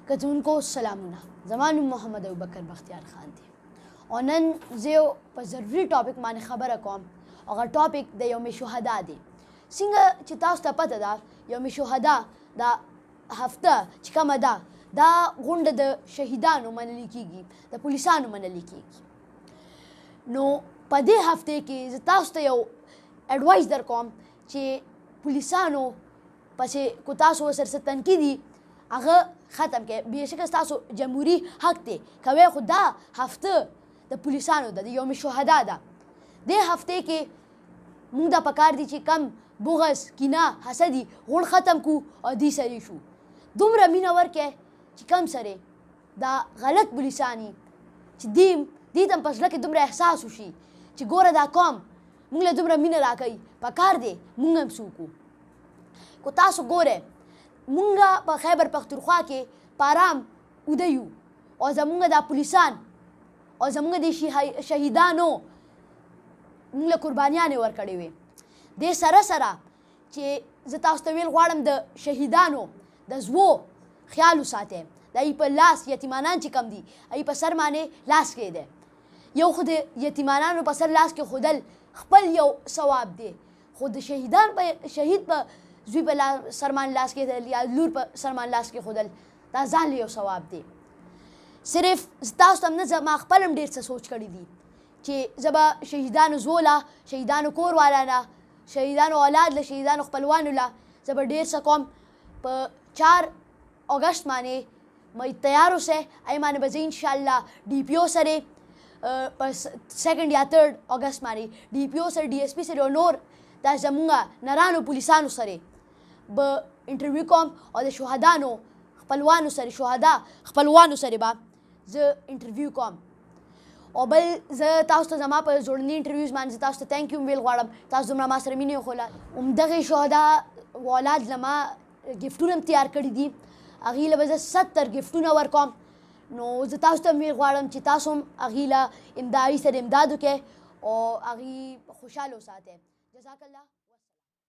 کتونکو سلامونه زما نوم محمد ابوبکر بختیار خان دی او نن زه یو په ضروري ټاپک باندې خبره کوم. هغه ټاپک د یوم شهدا دی. څنګه چې تاسو ته پته ده یوم شهدا دا هفته چې کومه ده دا غونډه د شهیدانو منل کیږي، د پولیسانو منل کیږي. نو په دې هفته کې زه تاسو ته یو اډوایس در کوم چې پولیسانو پسې کو تاسو ورسره څه تنقیدي هغه ختم کړئ. بېشکه ستاسو جمهوري حق دی، کوئ خو دا هفته د پولیسانو ده، د یوم شهدا ده. دې هفته کې موږ دا پکار دي چې کم بغض، کینه، حسدي غوړ ختم کړو او دې سره شو. دومره مینه ورکړئ چې کم سره دا غلط پولیسان چې دې ته په زړه کې دومره احساس وشي چې ګوره دا قوم موږ له دومره مینه راکوي، پکار دی موږ هم څه وکړو. کو تاسو ګورئ مونږ په خیبر پختونخوا کې په ارام وده یو او زمونږ دا پولیسان او زمونږ د شهیدانو مونږ له قربانیانې ورکړې وې. دې سره سره چې زه تاسو ته ویل غواړم د شهیدانو د زوو خیال وساتئ. د هغوی په لاس یتیمانان چې کم دي هغوی په سر باندې لاس کېږدی. یو خو د یتیمانانو په سر لاس کېښودل خپل یو ثواب دی، خو د شهید په زوی په سر باندې لاس کېښودل یا لور په سر باندې لاس کېښودل دا ځان له یو ثواب دی. صرف تاسو ته هم نه ما خپل هم ډېر څه سوچ کړي دي چې زه به شهیدانو زوو له، شهیدانو کور والا نه، شهیدانو اولاد له، شهیدانو خپلوانو له زه به ډېر څه کوم. په 4 اګست باندې تیار اوسئ. هغې باندې به زه انشاءالله ډي پي او سره په 2 یا 3 اګست باندې ډي پي او سره، ډي ایس پي سره او نور دا زمونږ نرانو پولیسانو سره به انټرویو کوم او د شهدانو خپلوانو سره، شهدا خپلوانو سره به زه انټرویو کوم. او بل زه تاسو ته زما په زوړني انټرویوز باندې زه تاسو ته تھینک یو ویل غواړم. تاسو دومره ما سره مینې وښوله. همدغې شهدا اولاد له ما ګفټونه هم تیار کړي دي، هغوی له به زه 70 ګفټونه ورکوم. نو زه تاسو ته هم ویل غواړم چې تاسو هم هغوی له هغوی سره امداد وکړئ او هغوی خوشحاله وساتئ. جزاک الله.